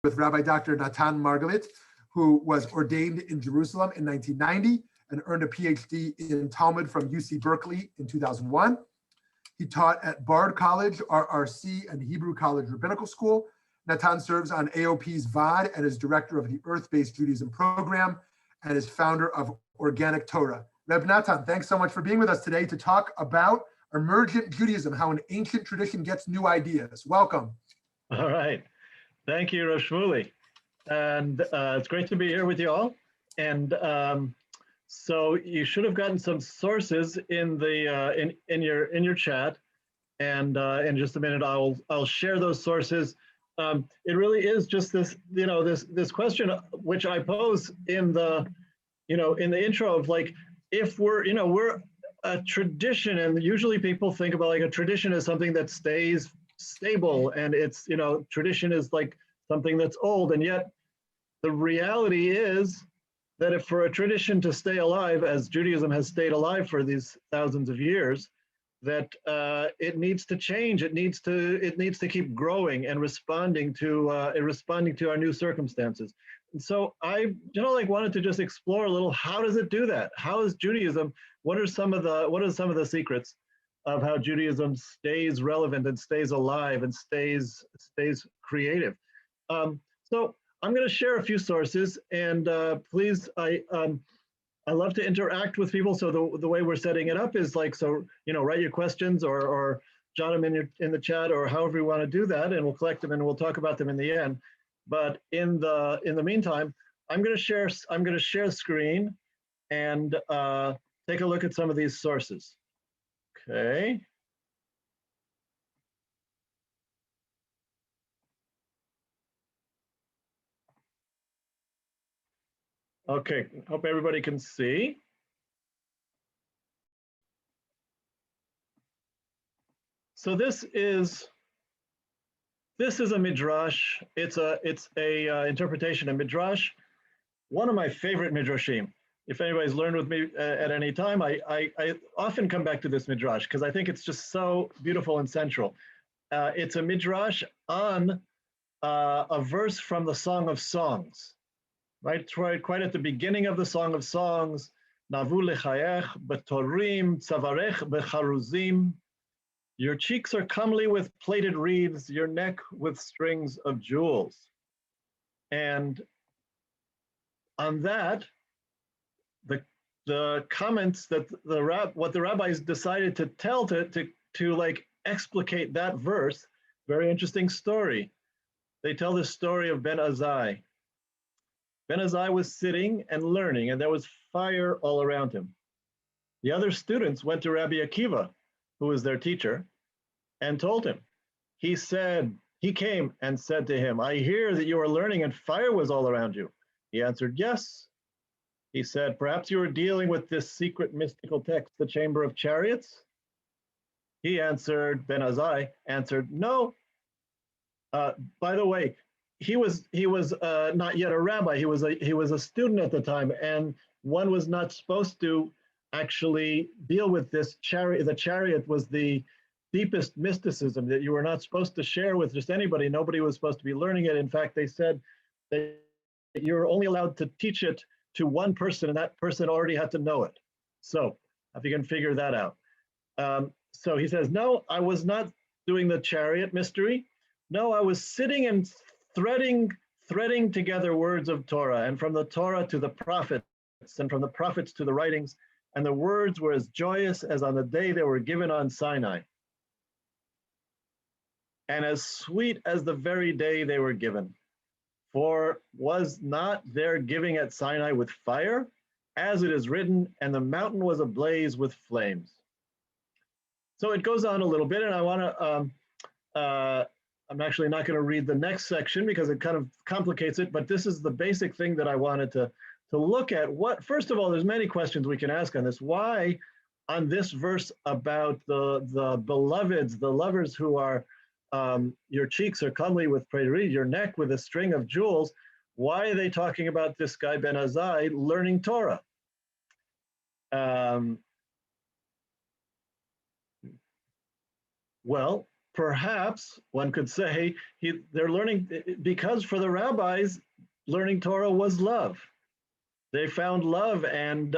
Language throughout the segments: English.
with Rabbi Dr. Natan Margalit, who was ordained in Jerusalem in 1990 and earned a PhD in Talmud from UC Berkeley in 2001. He taught at Bard College, RRC, and Hebrew College Rabbinical School. Natan serves on AOP's VOD and is director of the Earth-Based Judaism program and is founder of Organic Torah. Reb Natan, thanks so much for being with us today to talk about Emergent Judaism, how an ancient tradition gets new ideas. Welcome. All right. Thank you, Rosh Shmuley. And it's great to be here with you all. And so you should have gotten some sources in the in your chat. And in just a minute, I'll share those sources. It really is just this, this question which I pose in the, in the intro of like, if we're a tradition, and usually people think about like a tradition as something that stays stable, and it's, tradition is like something that's old, and yet the reality is that if for a tradition to stay alive, as Judaism has stayed alive for these thousands of years, that it needs to change. It needs to keep growing and responding to our new circumstances. And so I, wanted to just explore a little. How does it do that? How is Judaism? What are some of the secrets of how Judaism stays relevant and stays alive and stays creative? So I'm going to share a few sources, and please, I love to interact with people. So the way we're setting it up is like, so, write your questions or jot them in the chat, or however you want to do that, and we'll collect them and we'll talk about them in the end. But in the meantime, I'm going to share screen and take a look at some of these sources. Okay. Okay, hope everybody can see. So this is a midrash. It's a interpretation of midrash. One of my favorite midrashim. If anybody's learned with me at any time, I often come back to this midrash because I think it's just so beautiful and central. It's a midrash on a verse from the Song of Songs. Right, quite at the beginning of the Song of Songs, Navu lechayech betorim tzavarech becharuzim. Your cheeks are comely with plaited reeds, your neck with strings of jewels. And on that, the comments that what the rabbis decided to tell to like explicate that verse, very interesting story. They tell this story of Ben Azai. Ben Azai was sitting and learning, and there was fire all around him. The other students went to Rabbi Akiva, who was their teacher, and told him. He came and said to him, I hear that you are learning and fire was all around you. He answered, yes. He said, perhaps you were dealing with this secret mystical text, the Chamber of Chariots? He answered, Ben Azai answered, no. By the way, he was not yet a rabbi. He was a student at the time, and one was not supposed to actually deal with this chariot. The chariot was the deepest mysticism that you were not supposed to share with just anybody. Nobody was supposed to be learning it. In fact, they said that you're only allowed to teach it to one person, and that person already had to know it. So if you can figure that out. So he says, no, I was not doing the chariot mystery. No, I was sitting and threading together words of Torah, and from the Torah to the prophets, and from the prophets to the writings, and the words were as joyous as on the day they were given on Sinai, and as sweet as the very day they were given. For was not their giving at Sinai with fire, as it is written, and the mountain was ablaze with flames. So it goes on a little bit, and I want to I'm actually not going to read the next section because it kind of complicates it, but this is the basic thing that I wanted to look at. First of all, there's many questions we can ask on this. Why on this verse about the beloveds, the lovers who are, your cheeks are comely with plaited reed, your neck with a string of jewels, why are they talking about this guy Ben Azai learning Torah? Well, perhaps one could say they're learning, because for the rabbis, learning Torah was love. They found love, and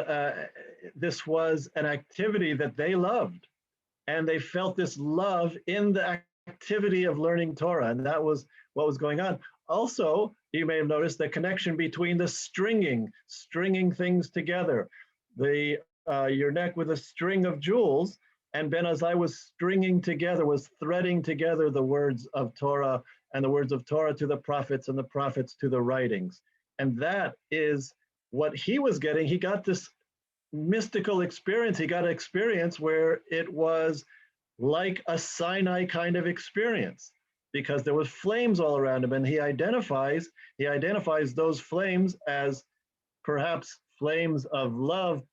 this was an activity that they loved. And they felt this love in the activity of learning Torah, and that was what was going on. Also, you may have noticed the connection between the stringing things together. Your neck with a string of jewels, and Ben Azai was stringing together, was threading together the words of Torah and the words of Torah to the prophets and the prophets to the writings. And that is what he was getting. He got this mystical experience. He got an experience where it was like a Sinai kind of experience, because there was flames all around him, and he identifies those flames as perhaps flames of love,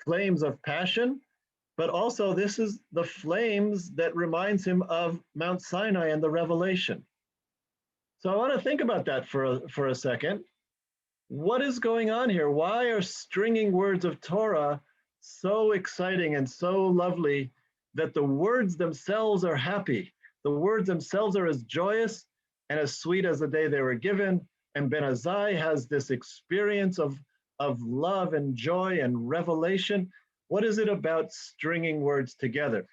flames of passion, but also this is the flames that reminds him of Mount Sinai and the revelation. So I want to think about that for a second. What is going on here? Why are stringing words of Torah so exciting and so lovely that the words themselves are happy? The words themselves are as joyous and as sweet as the day they were given. And Ben Azai has this experience of love and joy and revelation. What is it about stringing words together?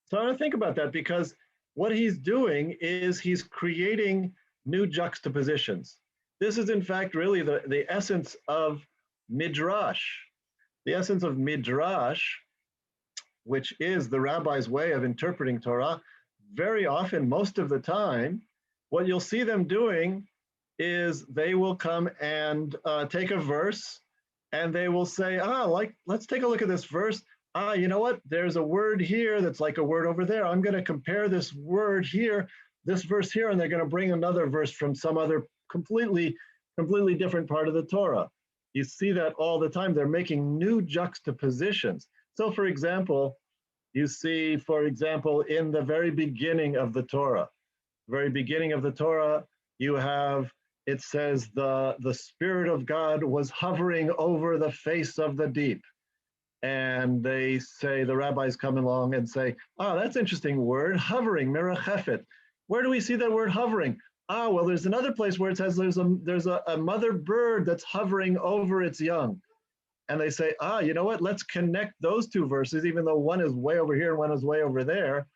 So I want to think about that, because what he's doing is he's creating new juxtapositions. This is, in fact, really the essence of Midrash. The essence of Midrash, which is the rabbi's way of interpreting Torah. Very often, most of the time, what you'll see them doing is they will come and take a verse, and they will say, let's take a look at this verse. You know what? There's a word here that's like a word over there. I'm going to compare this word here, this verse here, and they're going to bring another verse from some other completely different part of the Torah. You see that all the time. They're making new juxtapositions. So, for example, you see, in the very beginning of the Torah, you have, it says, the Spirit of God was hovering over the face of the deep. And they say, the rabbis come along and say, that's an interesting word, hovering, merachefet. Where do we see that word hovering? Well, there's another place where it says there's a mother bird that's hovering over its young. And they say, you know what? Let's connect those two verses, even though one is way over here and one is way over there,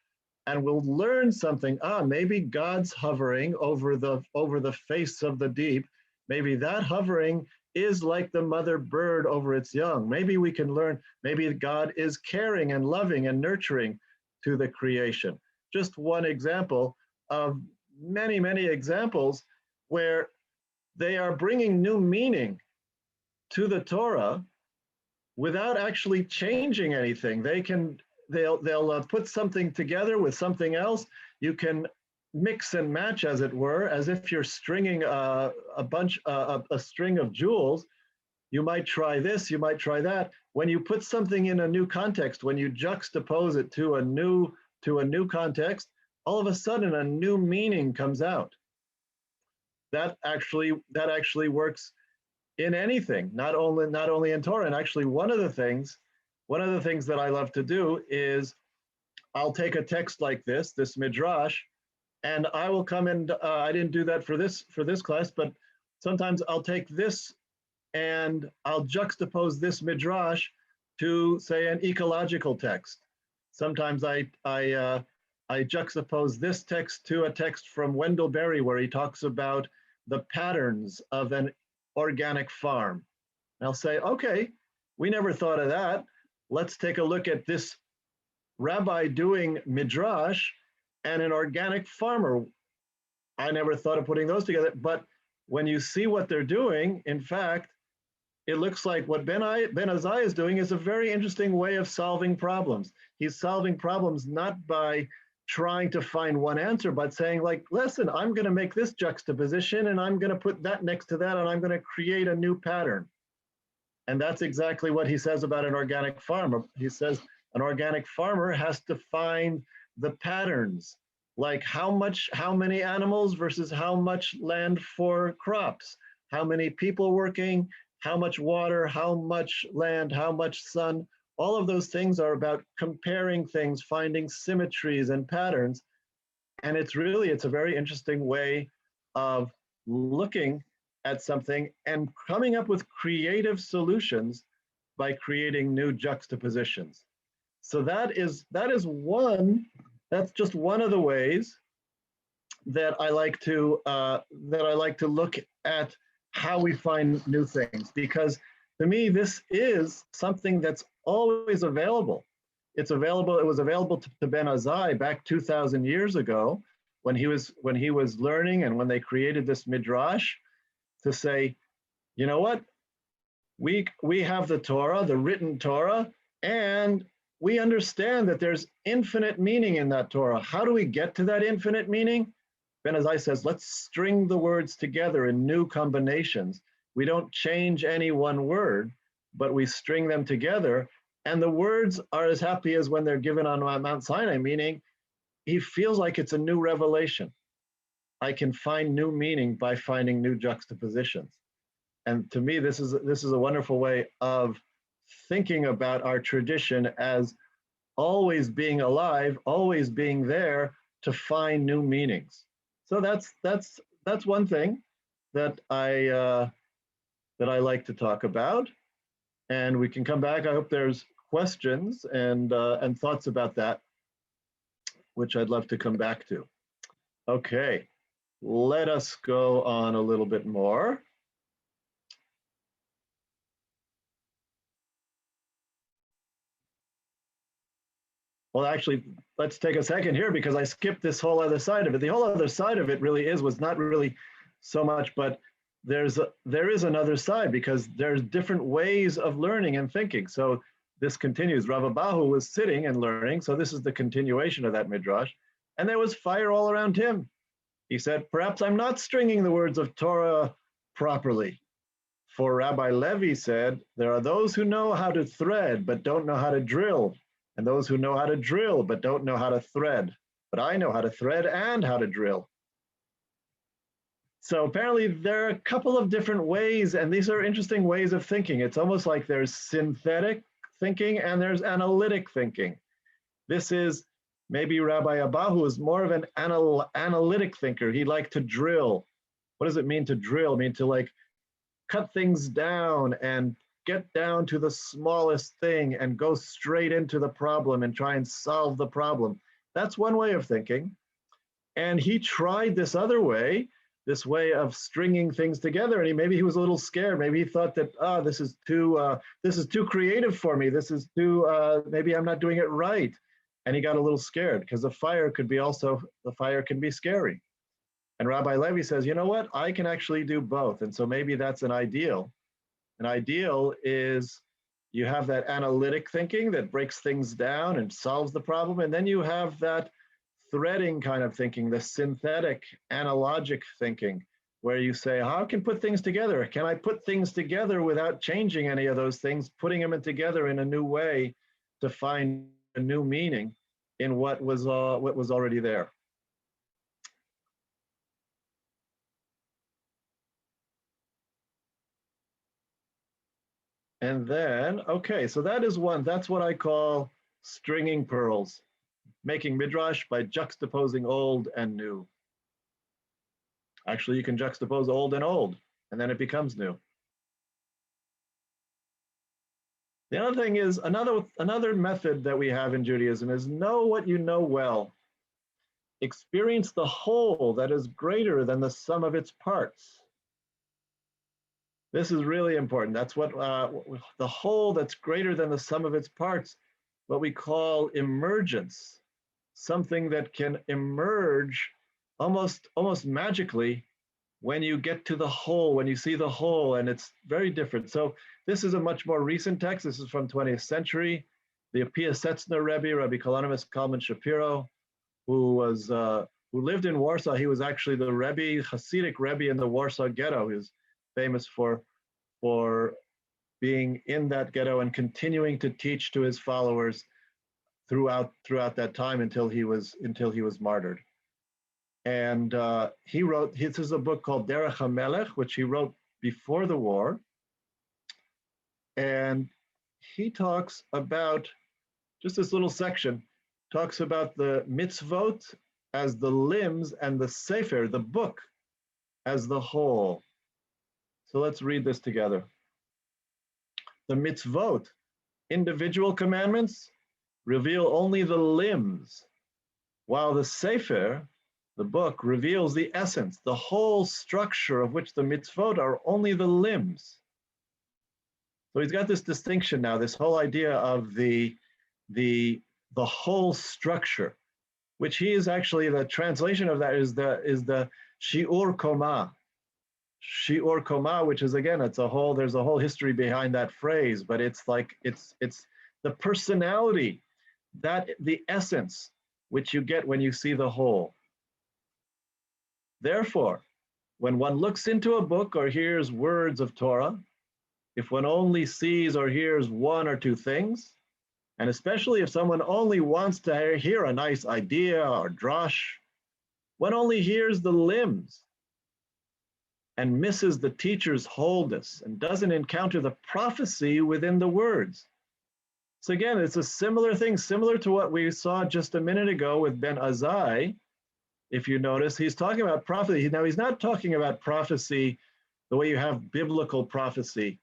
and we'll learn something. Maybe God's hovering over the face of the deep. Maybe that hovering is like the mother bird over its young. Maybe we can learn, maybe God is caring and loving and nurturing to the creation. Just one example of many, many examples where they are bringing new meaning to the Torah without actually changing anything. They'll put something together with something else. You can mix and match, as it were, as if you're stringing a string of jewels. You might try this, you might try that. When you put something in a new context, when you juxtapose it to a new context, all of a sudden a new meaning comes out. That actually works in anything, not only in Torah. And actually, one of the things that I love to do is I'll take a text like this midrash, and I will come and I didn't do that for this class, but sometimes I'll take this and I'll juxtapose this midrash to, say, an ecological text. Sometimes I juxtapose this text to a text from Wendell Berry where he talks about the patterns of an organic farm. And I'll say, okay, we never thought of that. Let's take a look at this rabbi doing midrash and an organic farmer. I never thought of putting those together, but when you see what they're doing, in fact, it looks like what Ben Azai is doing is a very interesting way of solving problems. He's solving problems not by trying to find one answer, but saying, like, listen, I'm going to make this juxtaposition and I'm going to put that next to that and I'm going to create a new pattern. And that's exactly what he says about an organic farmer. He says an organic farmer has to find the patterns, like how many animals versus how much land for crops, how many people working, how much water, how much land, how much sun. All of those things are about comparing things, finding symmetries and patterns. And it's a very interesting way of looking at something and coming up with creative solutions by creating new juxtapositions. So that's just one of the ways that I like to look at how we find new things, because to me this is something that's always available. It was available to Ben Azai back 2,000 years ago when he was learning, and when they created this midrash to say, you know what, we have the Torah, the written Torah, and we understand that there's infinite meaning in that Torah. How do we get to that infinite meaning? Ben Azai says, let's string the words together in new combinations. We don't change any one word, but we string them together. And the words are as happy as when they're given on Mount Sinai, meaning he feels like it's a new revelation. I can find new meaning by finding new juxtapositions. And to me, this is a wonderful way of thinking about our tradition as always being alive, always being there to find new meanings. So that's one thing that I like to talk about, and we can come back. I hope there's questions and thoughts about that, which I'd love to come back to. Okay, let us go on a little bit more. Well, actually, let's take a second here because I skipped this whole other side of it. The whole other side of it was not really so much, but there is another side, because there's different ways of learning and thinking. So this continues. Rav Abahu was sitting and learning, so this is the continuation of that midrash, and there was fire all around him. He said, perhaps I'm not stringing the words of Torah properly. For Rabbi Levi said, there are those who know how to thread but don't know how to drill, and those who know how to drill but don't know how to thread. But I know how to thread and how to drill. So apparently there are a couple of different ways, and these are interesting ways of thinking. It's almost like there's synthetic thinking and there's analytic thinking. This is maybe Rabbi Abahu is more of an analytic thinker. He liked to drill. What does it mean to drill? I mean to like cut things down and get down to the smallest thing and go straight into the problem and try and solve the problem. That's one way of thinking. And he tried this other way, this way of stringing things together, and maybe he was a little scared. Maybe he thought that, this is too creative for me. This is too, maybe I'm not doing it right. And he got a little scared, because the fire can be scary. And Rabbi Levi says, you know what, I can actually do both. And so maybe that's an ideal. An ideal is you have that analytic thinking that breaks things down and solves the problem. And then you have that threading kind of thinking, the synthetic, analogic thinking, where you say, how can I put things together? Can I put things together without changing any of those things, putting them together in a new way to find a new meaning in what was already there? And then, okay, so that's what I call stringing pearls, making midrash by juxtaposing old and new. Actually, you can juxtapose old and old, and then it becomes new. The other thing is, another method that we have in Judaism is know what you know well. Experience the whole that is greater than the sum of its parts. This is really important. That's what the whole that's greater than the sum of its parts, what we call emergence, something that can emerge almost magically when you get to the whole, when you see the whole, and it's very different. So this is a much more recent text. This is from 20th century. The Piasetzner Rebbe, Rabbi Kalonymus Kalman Shapiro, who lived in Warsaw. He was actually the Rebbe, Hasidic Rebbe in the Warsaw Ghetto. He's famous for being in that ghetto and continuing to teach to his followers throughout that time until he was martyred. And he wrote, this is a book called Derech HaMelech, which he wrote before the war. And he talks about, just this little section, talks about the mitzvot as the limbs and the sefer, the book, as the whole. So let's read this together. The mitzvot, individual commandments, reveal only the limbs, while the sefer, the book, reveals the essence, the whole structure of which the mitzvot are only the limbs. So he's got this distinction now, this whole idea of the whole structure, which he is actually, the translation of that is the shiur koma. Shiur koma, which is, again, there's a whole history behind that phrase, but it's like, it's the personality, that the essence which you get when you see the whole. Therefore, when one looks into a book or hears words of Torah, if one only sees or hears one or two things, and especially if someone only wants to hear a nice idea or drash, one only hears the limbs and misses the teacher's wholeness and doesn't encounter the prophecy within the words. So again, it's a similar thing, similar to what we saw just a minute ago with Ben Azai. If you notice, he's talking about prophecy. Now, he's not talking about prophecy the way you have biblical prophecy,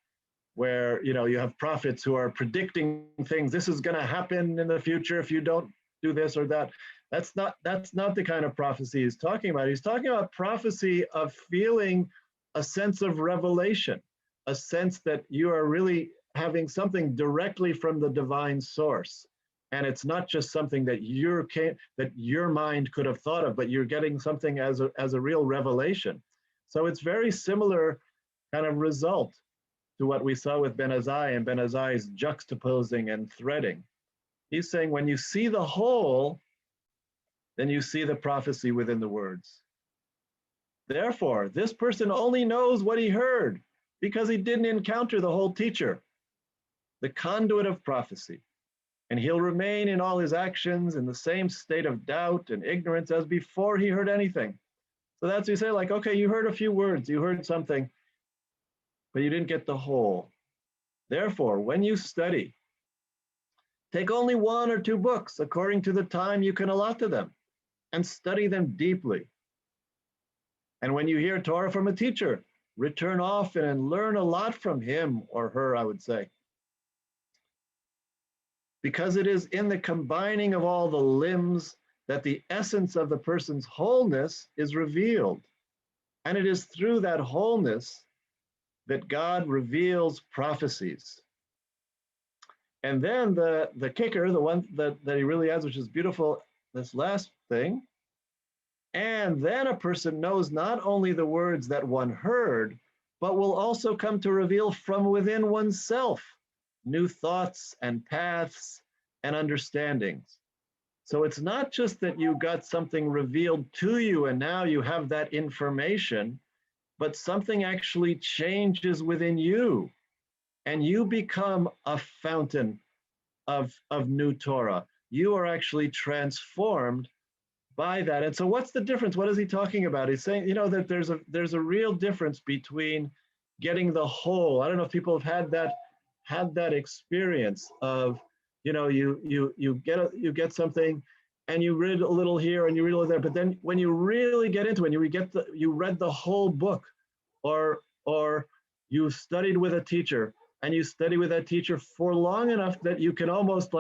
where you have prophets who are predicting things. This is going to happen in the future if you don't do this or that. That's not the kind of prophecy he's talking about. He's talking about prophecy of feeling a sense of revelation, a sense that you are really having something directly from the divine source. And it's not just something that your mind could have thought of, but you're getting something as a real revelation. So it's very similar kind of result to what we saw with Ben Azai and Ben Azai's juxtaposing and threading. He's saying when you see the whole, then you see the prophecy within the words. Therefore, this person only knows what he heard because he didn't encounter the whole teacher, the conduit of prophecy. And he'll remain in all his actions in the same state of doubt and ignorance as before he heard anything. So that's what you say, like, okay, you heard a few words, you heard something, but you didn't get the whole. Therefore, when you study, take only one or two books according to the time you can allot to them and study them deeply. And when you hear Torah from a teacher, return often and learn a lot from him or her, I would say. Because it is in the combining of all the limbs that the essence of the person's wholeness is revealed. And it is through that wholeness that God reveals prophecies. And then the kicker, the one that he really has, which is beautiful, this last thing, and then a person knows not only the words that one heard, but will also come to reveal from within oneself new thoughts and paths and understandings. So it's not just that you got something revealed to you and now you have that information, but something actually changes within you and you become a fountain of new Torah. You are actually transformed by that. And so what's the difference? What is he talking about? He's saying, that there's a real difference between getting the whole. I don't know if people have had that experience of, you get something and you read a little here and you read a little there, but then when you really get into it, you read the whole book, or you studied with a teacher and you study with that teacher for long enough that you can almost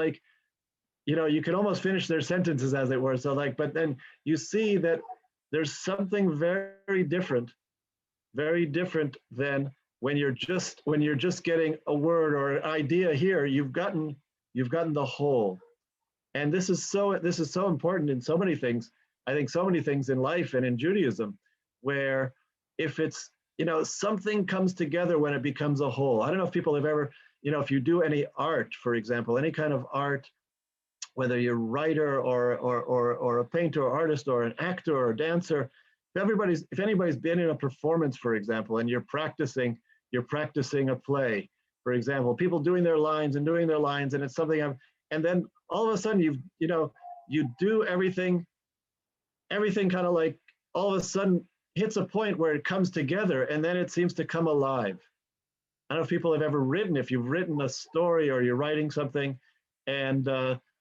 you can almost finish their sentences, as it were. So but then you see that there's something very different than when you're just getting a word or an idea here. You've gotten the whole. And this is so important in so many things. I think so many things in life and in Judaism, where if it's, something comes together when it becomes a whole. I don't know if people have ever, if you do any art, for example, any kind of art, whether you're a writer or a painter or artist or an actor or a dancer, if anybody's been in a performance, for example, and you're practicing a play, for example, people doing their lines, and it's something and then all of a sudden you do everything kind of like all of a sudden hits a point where it comes together and then it seems to come alive. I don't know if people have ever written, if you've written a story or you're writing something, and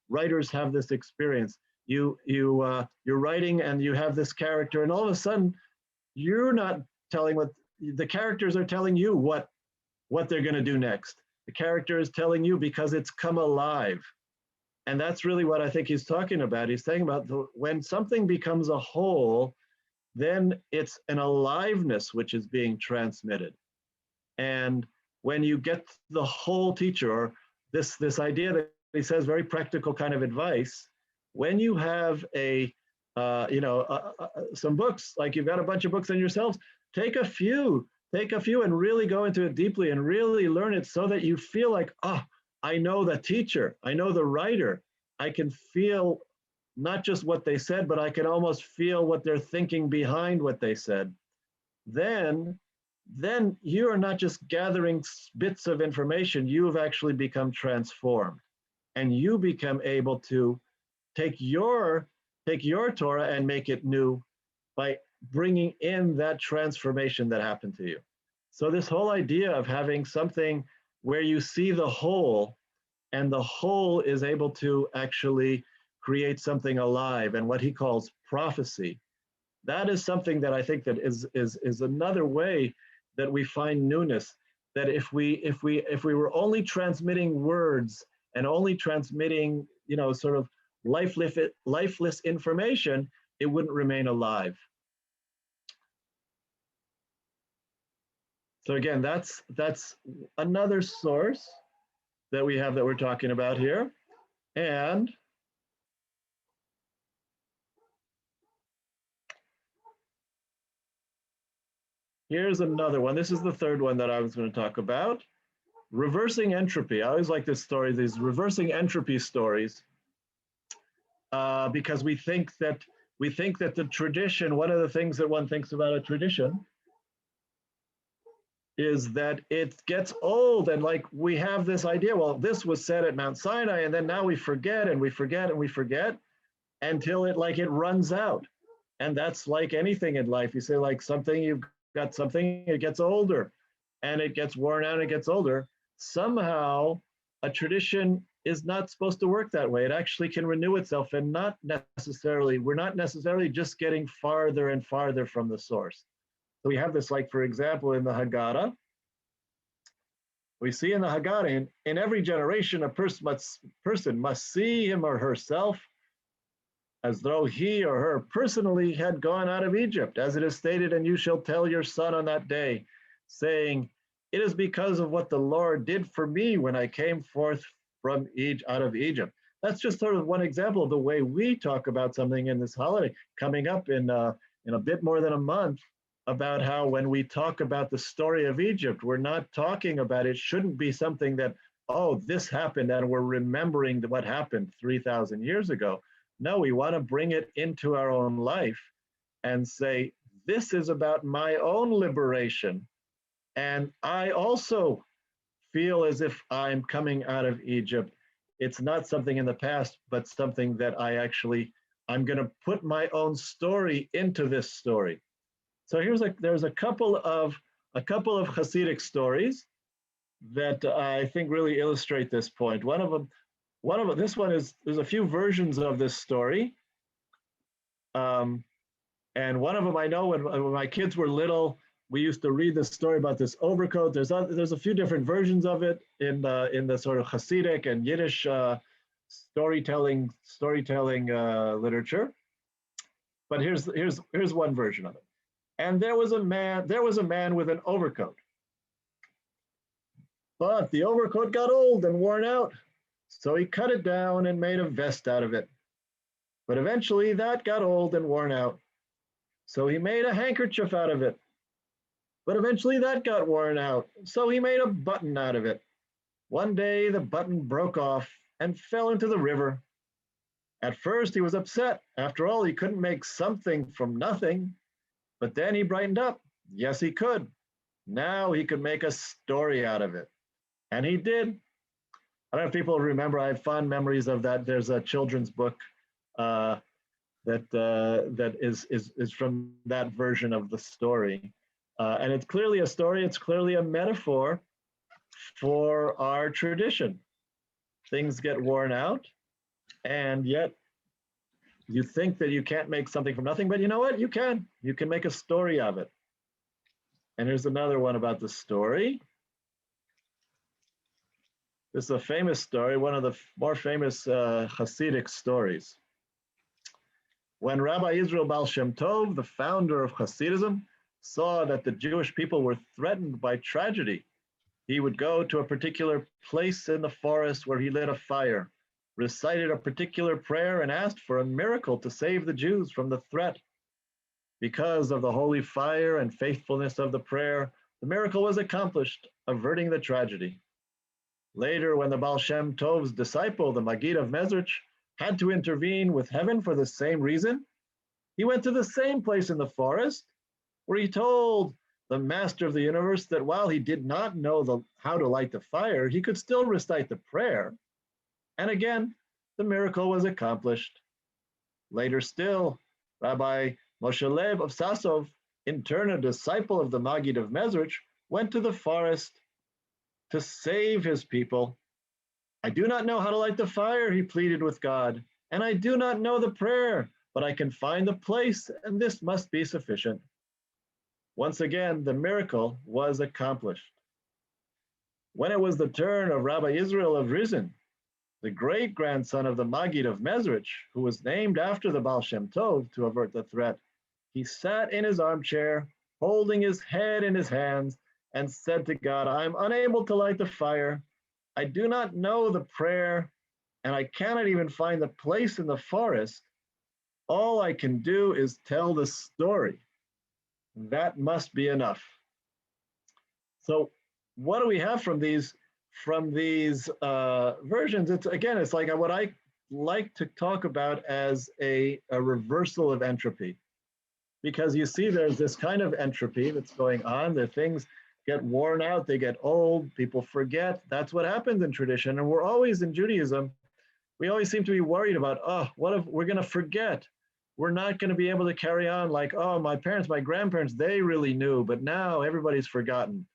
writers have this experience. You're writing and you have this character, and all of a sudden you're not telling what the characters are telling you what they're going to do next. The character is telling you because it's come alive. And that's really what I think he's talking about. He's saying about when something becomes a whole, then it's an aliveness which is being transmitted. And when you get the whole teacher, or this idea that he says, very practical kind of advice, when you have some books, like you've got a bunch of books on yourselves, take a few and really go into it deeply and really learn it so that you feel like, oh, I know the teacher, I know the writer, I can feel not just what they said, but I can almost feel what they're thinking behind what they said. Then you are not just gathering bits of information, you have actually become transformed. And you become able to take your Torah and make it new by bringing in that transformation that happened to you. So this whole idea of having something where you see the whole, and the whole is able to actually create something alive, and what he calls prophecy, that is something that I think that is another way that we find newness. That if we were only transmitting words and only transmitting, sort of lifeless information, it wouldn't remain alive. So again, that's another source that we have that we're talking about here. And here's another one. This is the third one that I was going to talk about. Reversing entropy. I always like this story, these reversing entropy stories, because we think that the tradition, one of the things that one thinks about a tradition is that it gets old, and like we have this idea, well, this was said at Mount Sinai, and then now we forget and we forget and we forget until it runs out. And that's like anything in life. You say like something, you've got something, it gets older and it gets worn out and it gets older. Somehow a tradition is not supposed to work that way. It actually can renew itself, and we're not necessarily just getting farther and farther from the source. So we have this, like, for example, in the Haggadah. We see in the Haggadah, in every generation, a person must see him or herself as though he or her personally had gone out of Egypt, as it is stated, and you shall tell your son on that day, saying, it is because of what the Lord did for me when I came forth from out of Egypt. That's just sort of one example of the way we talk about something in this holiday, coming up in a bit more than a month, about how when we talk about the story of Egypt, we're not talking about, it shouldn't be something that, oh, this happened and we're remembering what happened 3,000 years ago. No, we want to bring it into our own life and say, this is about my own liberation. And I also feel as if I'm coming out of Egypt. It's not something in the past, but something that I'm going to put my own story into this story. So there's a couple of Hasidic stories that I think really illustrate this point. This one there's a few versions of this story. And one of them, I know when my kids were little, we used to read this story about this overcoat. There's a few different versions of it in the sort of Hasidic and Yiddish storytelling literature. But here's one version of it. And there was a man with an overcoat. But the overcoat got old and worn out, so he cut it down and made a vest out of it. But eventually that got old and worn out, so he made a handkerchief out of it. But eventually that got worn out, so he made a button out of it. One day the button broke off and fell into the river. At first he was upset. After all, he couldn't make something from nothing. But then he brightened up. Yes, he could. Now he could make a story out of it. And he did. I don't know if people remember, I have fond memories of that. There's a children's book that is from that version of the story. And it's clearly a story, it's clearly a metaphor for our tradition. Things get worn out, and yet you think that you can't make something from nothing, but you know what? You can. You can make a story of it. And here's another one about the story. This is a famous story, one of the more famous Hasidic stories. When Rabbi Israel Baal Shem Tov, the founder of Hasidism, saw that the Jewish people were threatened by tragedy, he would go to a particular place in the forest where he lit a fire, recited a particular prayer, and asked for a miracle to save the Jews from the threat. Because of the holy fire and faithfulness of the prayer, the miracle was accomplished, averting the tragedy. Later, when the Baal Shem Tov's disciple, the Maggid of Mezrich, had to intervene with heaven for the same reason, he went to the same place in the forest where he told the master of the universe that while he did not know how to light the fire, he could still recite the prayer. And again, the miracle was accomplished. Later still, Rabbi Moshe Leib of Sasov, in turn a disciple of the Maggid of Mezrich, went to the forest to save his people. I do not know how to light the fire, he pleaded with God, and I do not know the prayer, but I can find the place, and this must be sufficient. Once again, the miracle was accomplished. When it was the turn of Rabbi Israel of Rizin, the great-grandson of the Maggid of Mezrich, who was named after the Baal Shem Tov to avert the threat, he sat in his armchair, holding his head in his hands, and said to God, I am unable to light the fire. I do not know the prayer, and I cannot even find the place in the forest. All I can do is tell the story. That must be enough. So what do we have from these versions? It's like what I like to talk about as a reversal of entropy. Because you see there's this kind of entropy that's going on. The things get worn out, they get old, people forget. That's what happens in tradition. And we're always in Judaism, we always seem to be worried about, what if we're going to forget? We're not going to be able to carry on like, my parents, my grandparents, they really knew, but now everybody's forgotten.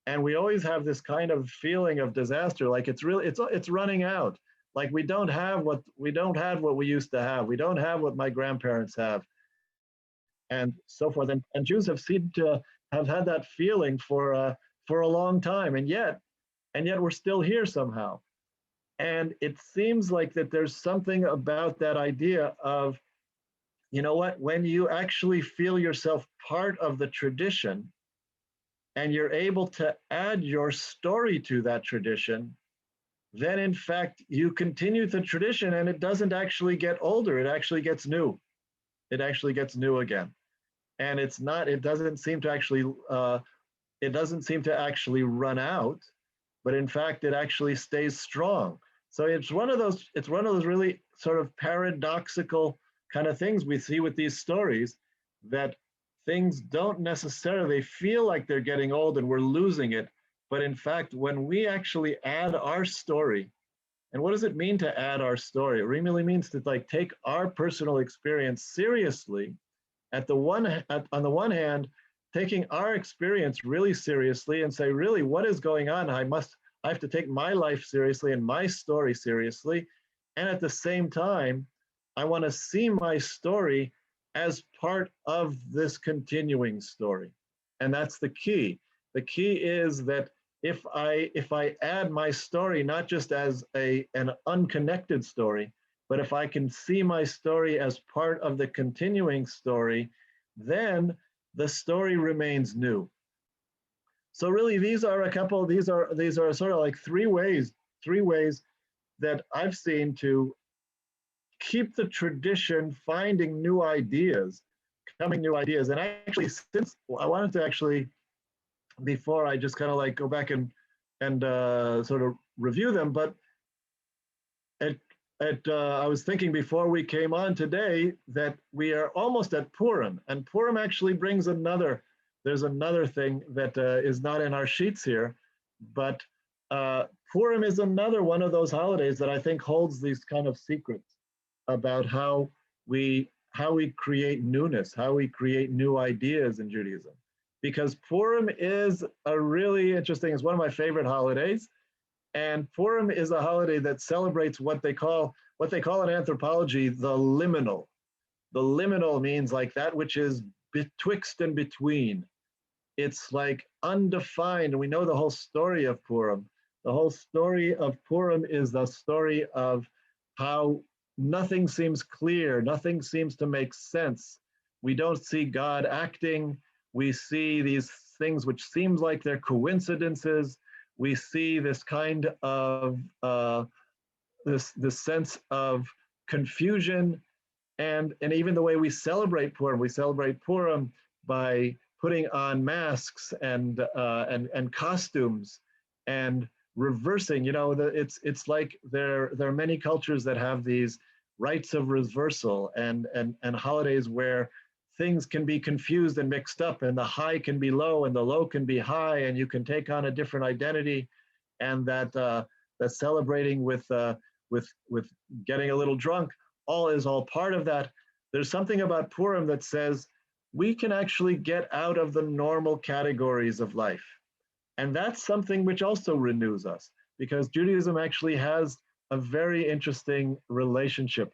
And we always have this kind of feeling of disaster, like it's running out. Like we don't have what we used to have. We don't have what my grandparents have, and so forth. And Jews have seemed to have had that feeling for a long time, and yet we're still here somehow. And it seems like that there's something about that idea of, you know what, when you actually feel yourself part of the tradition and you're able to add your story to that tradition, then in fact you continue the tradition and it doesn't actually get older, it actually gets new. It actually gets new again. And it doesn't seem to actually run out, but in fact it actually stays strong. So it's one of those really sort of paradoxical kind of things we see with these stories, that things don't necessarily feel like they're getting old and we're losing it. But in fact, when we actually add our story, and what does it mean to add our story? It really means to take our personal experience seriously. On the one hand, taking our experience really seriously and say, really, what is going on? I have to take my life seriously and my story seriously. And at the same time, I want to see my story as part of this continuing story. And that's the key. The key is that if I add my story, not just as an unconnected story, but if I can see my story as part of the continuing story, then the story remains new. So really, these are sort of like three ways that I've seen to keep the tradition finding new ideas, coming new ideas. And actually, since I wanted to actually, before I just kind of like go back and sort of review them, but I was thinking before we came on today that we are almost at Purim, and Purim actually brings there's another thing that is not in our sheets here, but Purim is another one of those holidays that I think holds these kind of secrets about how we create newness, how we create new ideas in Judaism. because Purim is a really interesting, it's one of my favorite holidays. And Purim is a holiday that celebrates what they call in anthropology the liminal. The liminal means like that which is betwixt and between. It's like undefined. We know the whole story of Purim. The whole story of Purim is the story of how nothing seems clear, nothing seems to make sense. We don't see God acting. We see these things which seems like they're coincidences. We see this kind of this sense of confusion, and even the way we celebrate Purim by putting on masks and costumes and reversing. It's like there are many cultures that have these rites of reversal and holidays where things can be confused and mixed up, and the high can be low and the low can be high, and you can take on a different identity, and that celebrating with getting a little drunk is all part of that. There's something about Purim that says we can actually get out of the normal categories of life. And that's something which also renews us, because Judaism actually has a very interesting relationship.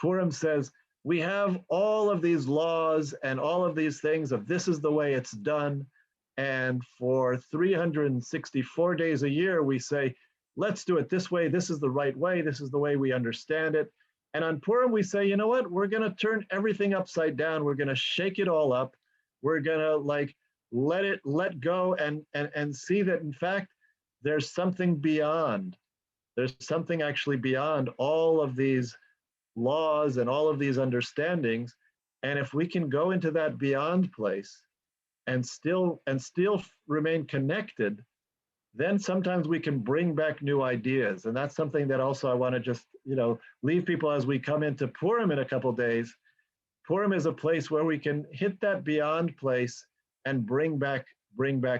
Purim says we have all of these laws and all of these things of this is the way it's done. And for 364 days a year, we say, let's do it this way. This is the right way. This is the way we understand it. And on Purim, we say, you know what? We're going to turn everything upside down. We're going to shake it all up. We're going to let go and see that, in fact, there's something beyond. There's something actually beyond all of these laws and all of these understandings. And if we can go into that beyond place and still remain connected, then sometimes we can bring back new ideas. And that's something that also I want to just, leave people as we come into Purim in a couple of days. Purim is a place where we can hit that beyond place and bring back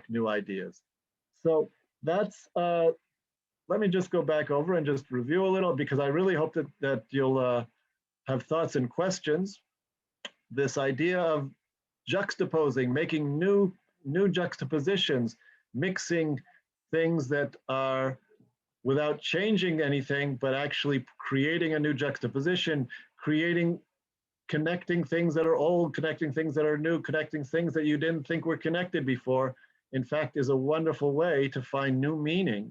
new ideas. So that's, let me just go back over and just review a little, because I really hope that you'll have thoughts and questions. This idea of juxtaposing, making new juxtapositions, mixing things that are without changing anything, but actually creating a new juxtaposition, connecting things that are old, connecting things that are new, connecting things that you didn't think were connected before, in fact, is a wonderful way to find new meaning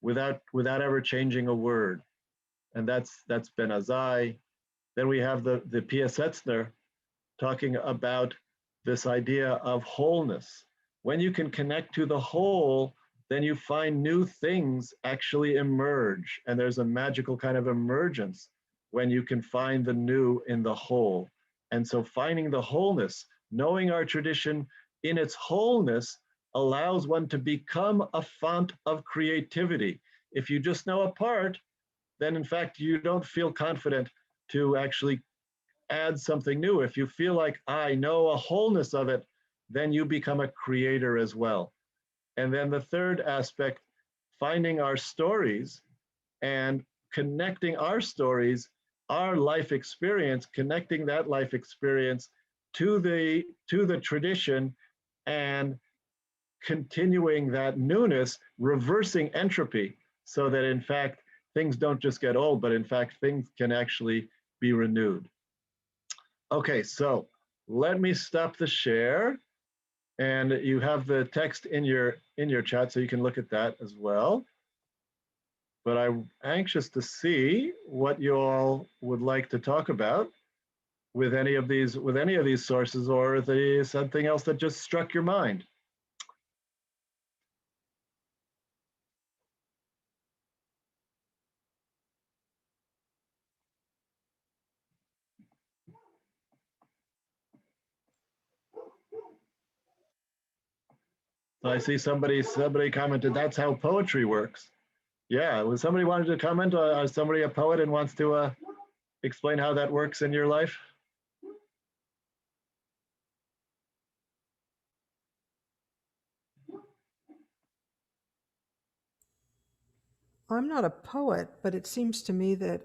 without ever changing a word. And that's Ben Azai. Then we have the Pia Setzner talking about this idea of wholeness. When you can connect to the whole, then you find new things actually emerge. And there's a magical kind of emergence when you can find the new in the whole. And so finding the wholeness, knowing our tradition in its wholeness, allows one to become a font of creativity. If you just know a part, then in fact, you don't feel confident to actually add something new. If you feel like I know a wholeness of it, then you become a creator as well. And then the third aspect, finding our stories and connecting our stories, our life experience, connecting that life experience to the tradition and continuing that newness, reversing entropy, so that in fact, things don't just get old, but in fact, things can actually be renewed. Okay, so let me stop the share. And you have the text in your chat, so you can look at that as well. But I'm anxious to see what you all would like to talk about with any of these sources, or something else that just struck your mind. So I see somebody commented, that's how poetry works. Yeah, was somebody wanted to comment? Is somebody a poet and wants to explain how that works in your life? I'm not a poet, but it seems to me that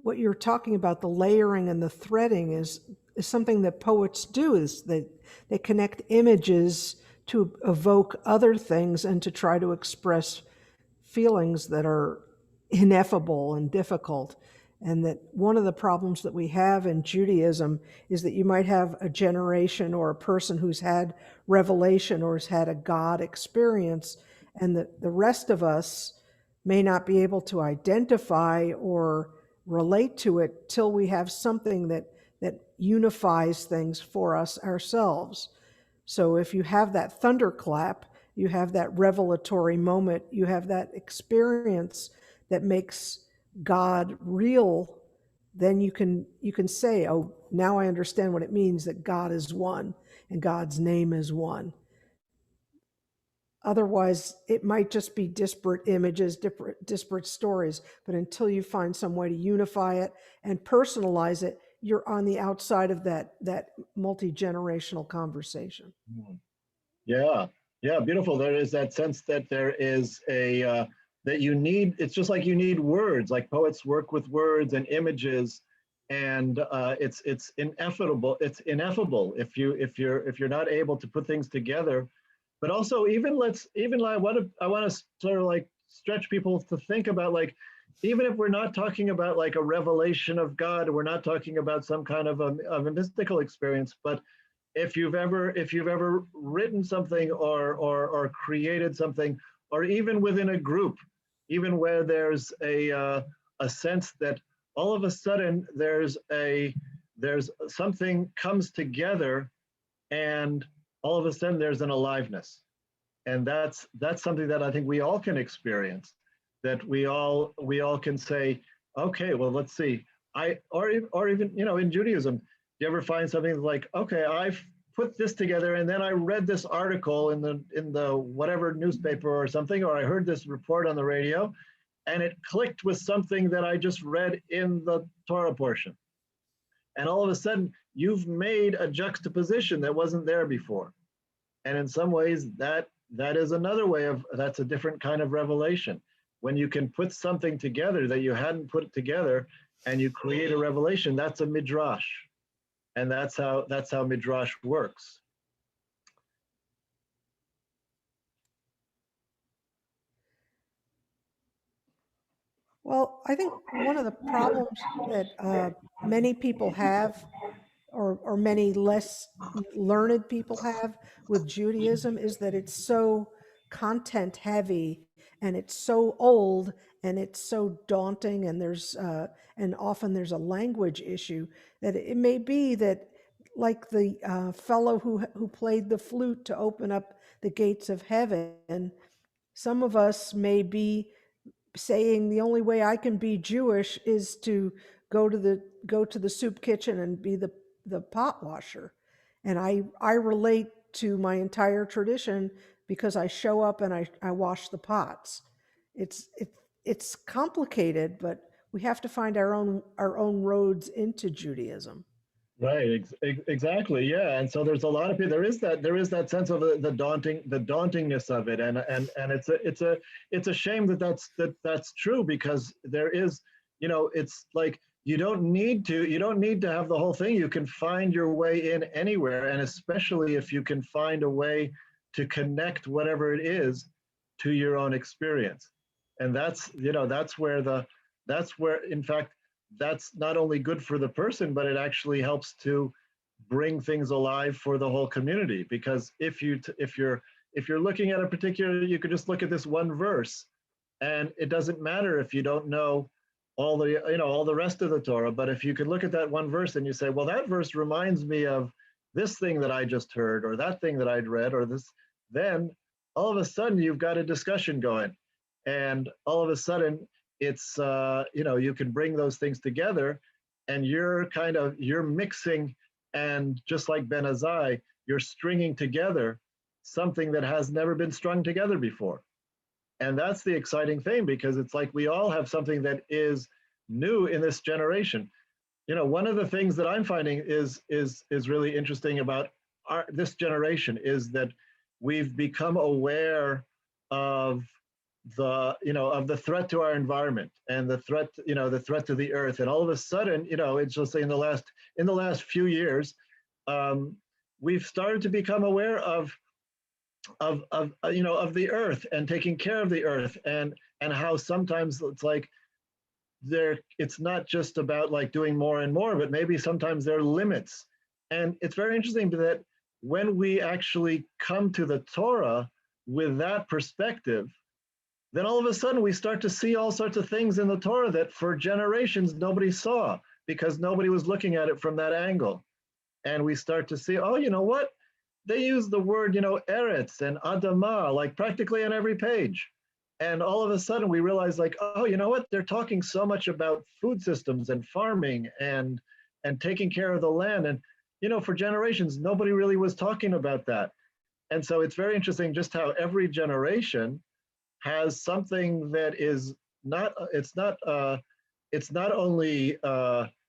what you're talking about, the layering and the threading, is is something that poets do, is that they connect images to evoke other things and to try to express feelings that are ineffable and difficult. And that one of the problems that we have in Judaism is that you might have a generation or a person who's had revelation or has had a God experience, and the rest of us may not be able to identify or relate to it till we have something that unifies things for us ourselves. So if you have that thunderclap, you have that revelatory moment, you have that experience that makes God real, then you can say, oh, now I understand what it means that God is one and God's name is one. Otherwise, it might just be disparate images, disparate stories. But until you find some way to unify it and personalize it, you're on the outside of that multi-generational conversation. Yeah, yeah, beautiful. There is that sense that there is a that you need. It's just like you need words. Like poets work with words and images, and it's ineffable. It's ineffable if you're not able to put things together. But also, even I want to sort of like stretch people to think about, like, even if we're not talking about like a revelation of God, we're not talking about some kind of a mystical experience, but if you've ever written something or created something, or even within a group, even where there's a sense that all of a sudden there's something comes together, and all of a sudden there's an aliveness, and that's something that I think we all can experience. That we all can say, okay, well, let's see. Or even in Judaism, you ever find something like, okay, I've put this together, and then I read this article in the whatever newspaper or something, or I heard this report on the radio, and it clicked with something that I just read in the Torah portion. And all of a sudden, you've made a juxtaposition that wasn't there before. And in some ways, that is another way of, that's a different kind of revelation. When you can put something together that you hadn't put together, and you create a revelation, that's a midrash. And that's how midrash works. Well, I think one of the problems that many people have, or many less learned people have with Judaism, is that it's so content heavy and it's so old and it's so daunting, and and often there's a language issue, that it may be that, like the fellow who played the flute to open up the gates of heaven, some of us may be saying the only way I can be Jewish is to go to the soup kitchen and be the pot washer. And I relate to my entire tradition because I show up and I wash the pots. It's complicated, but we have to find our own roads into Judaism. Right, exactly. Yeah, and so there's a lot of people. There is that sense of the dauntingness of it, and it's a shame that's true, because there is, it's like you don't need to have the whole thing. You can find your way in anywhere, and especially if you can find a way to connect whatever it is to your own experience, and that's where in fact that's not only good for the person, but it actually helps to bring things alive for the whole community. Because if you're looking at a particular, you could just look at this one verse, and it doesn't matter if you don't know all the rest of the Torah. But if you could look at that one verse and you say, well, that verse reminds me of this thing that I just heard, or that thing that I'd read, or this, then all of a sudden you've got a discussion going, and all of a sudden it's you can bring those things together, and you're mixing, and just like Ben Azai, you're stringing together something that has never been strung together before. And that's the exciting thing, because it's like we all have something that is new in this generation. One of the things that I'm finding is really interesting about this generation is that we've become aware of of the threat to our environment and the threat, the threat to the earth. And all of a sudden, it's just in the last few years, we've started to become aware of the earth and taking care of the earth, and how sometimes it's like it's not just about like doing more and more, but maybe sometimes there are limits. And it's very interesting that when we actually come to the Torah with that perspective, then all of a sudden we start to see all sorts of things in the Torah that for generations nobody saw, because nobody was looking at it from that angle. And we start to see, oh, you know what? They use the word, eretz and adamah, like practically on every page. And all of a sudden we realize like, oh, you know what? They're talking so much about food systems and farming and taking care of the land. And, for generations, nobody really was talking about that. And so it's very interesting just how every generation has something that is not, it's not only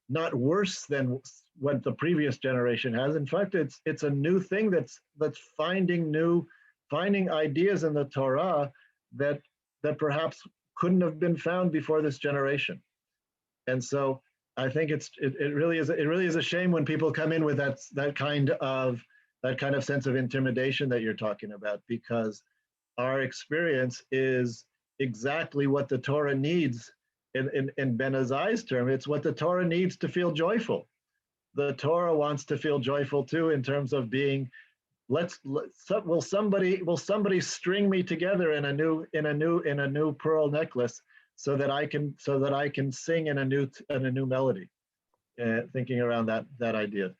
not worse than what the previous generation has. In fact, it's a new thing that's finding ideas in the Torah that perhaps couldn't have been found before this generation. And so I think it really is a shame when people come in with that kind of sense of intimidation that you're talking about, because our experience is exactly what the Torah needs. In Ben Azai's term, it's what the Torah needs to feel joyful. The Torah wants to feel joyful too, in terms of being, will somebody string me together in a new pearl necklace so that I can sing in a new melody. Thinking around that idea.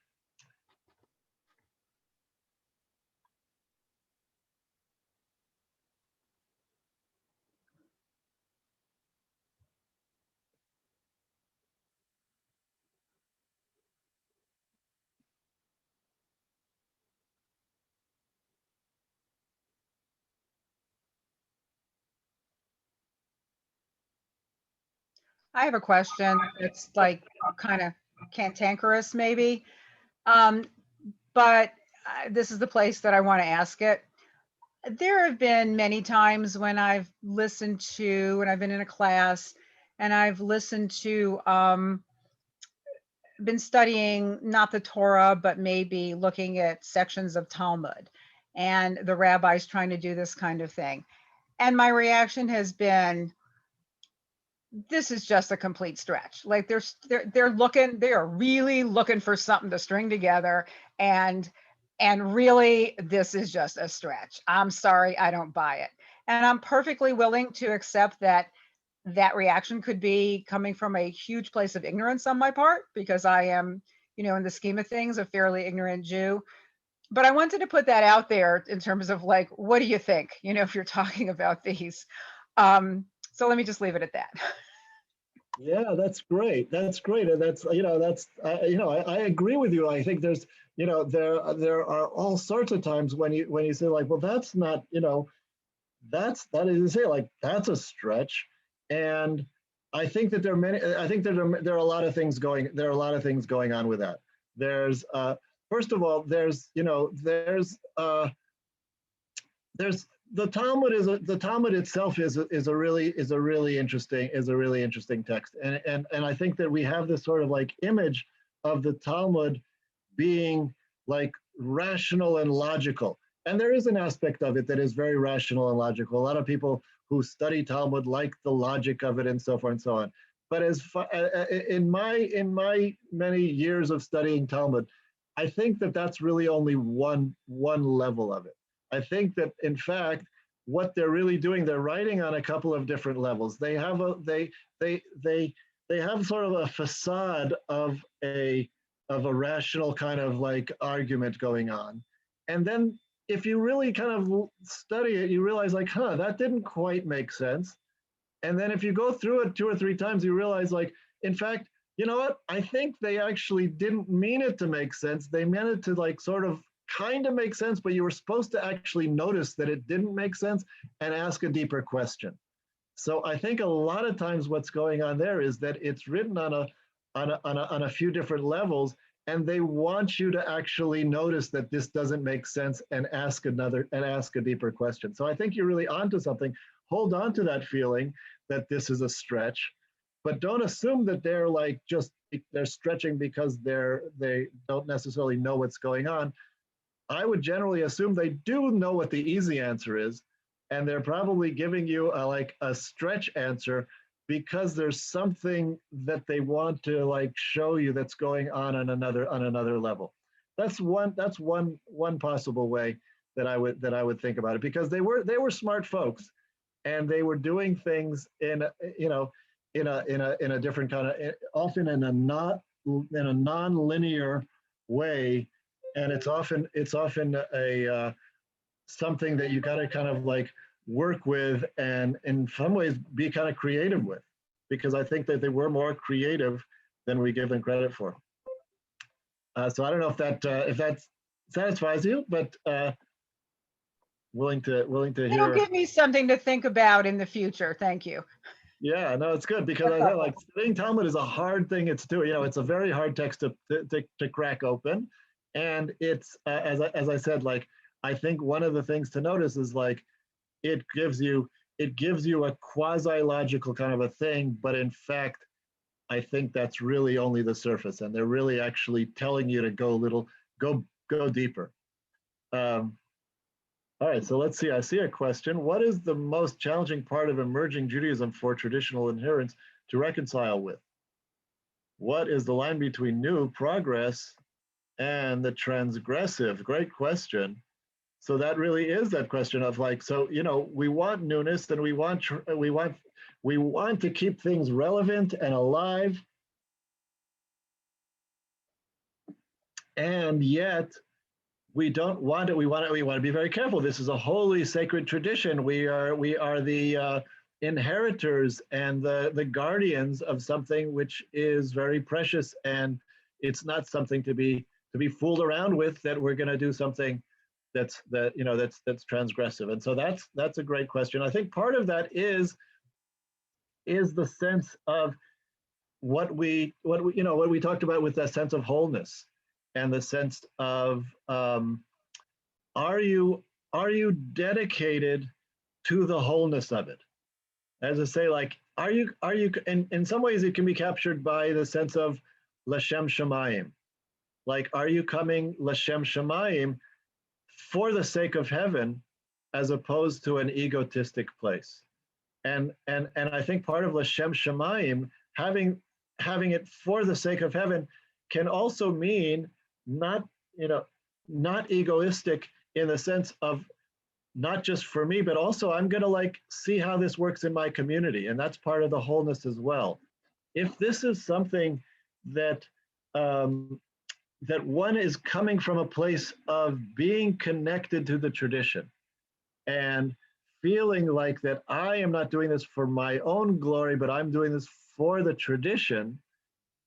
I have a question. It's like kind of cantankerous maybe, but this is the place that I want to ask it. There have been many times when I've listened to, when I've been in a class and I've listened to, been studying not the Torah, but maybe looking at sections of Talmud, and the rabbis trying to do this kind of thing. And my reaction has been, this is just a complete stretch. Like they are really looking for something to string together, and really this is just a stretch. I'm sorry, I don't buy it. And I'm perfectly willing to accept that reaction could be coming from a huge place of ignorance on my part, because I am, in the scheme of things, a fairly ignorant Jew. But I wanted to put that out there in terms of like, what do you think, if you're talking about these? So let me just leave it at that. Yeah, that's great. That's great. And I agree with you. I think there's, there are all sorts of times when you say like, well, that's not, that is to say like, that's a stretch. And I think that there are a lot of things going on with that. There's, first of all, there's the Talmud itself is a really interesting text, and I think that we have this sort of like image of the Talmud being like rational and logical, and there is an aspect of it that is very rational and logical. A lot of people who study Talmud like the logic of it and so forth and so on. But in my many years of studying Talmud, I think that that's really only one level of it. I think that in fact, what they're really doing, they're writing on a couple of different levels. They have they have sort of a facade of a rational kind of like argument going on. And then if you really kind of study it, you realize like, that didn't quite make sense. And then if you go through it 2 or 3 times, you realize like, in fact, you know what? I think they actually didn't mean it to make sense. They meant it to like sort of kind of make sense, but you were supposed to actually notice that it didn't make sense and ask a deeper question. So I think a lot of times what's going on there is that it's written on a few different levels, and they want you to actually notice that this doesn't make sense and ask a deeper question. So I think you're really onto something. hold on to that feeling that this is a stretch, but don't assume that they're like just they're stretching because they don't necessarily know what's going on. I would generally assume they do know what the easy answer is, and they're probably giving you like a stretch answer because there's something that they want to like show you that's going on another level. That's one possible way that I would think about it, because they were smart folks, and they were doing things in in a different kind of, often in a non-linear way, and it's often a something that you got to kind of like work with, and in some ways be kind of creative with, because I think that they were more creative than we give them credit for. So I don't know if that satisfies you, but willing to It'll hear. give me something to think about in the future. Thank you. Yeah, no, it's good, because I like studying Talmud is a hard thing. It's it's a very hard text to crack open, and it's as I said, like I think one of the things to notice is like it gives you a quasi-logical kind of a thing, but in fact, I think that's really only the surface, and they're really actually telling you to go deeper. All right, so let's see. I see a question. What is the most challenging part of emerging Judaism for traditional adherents to reconcile with? What is the line between new progress and the transgressive? Great question. So that really is that question of like, so we want newness, and we want to keep things relevant and alive, and yet we don't want it. We want to be very careful. This is a holy, sacred tradition. We are the inheritors and the guardians of something which is very precious, and it's not something to be fooled around with, that we're going to do something that's transgressive. And so that's a great question. I think part of that is the sense of what we talked about with that sense of wholeness, and the sense of are you dedicated to the wholeness of it? As I say, like are you in some ways it can be captured by the sense of L'Shem Shamayim. Like, are you coming L'Shem Shamayim for the sake of heaven, as opposed to an egotistic place? And I think part of L'Shem Shamayim, having it for the sake of heaven, can also mean not egoistic in the sense of not just for me, but also I'm going to like see how this works in my community. And that's part of the wholeness as well. If this is something that that one is coming from a place of being connected to the tradition and feeling like that I am not doing this for my own glory, but I'm doing this for the tradition,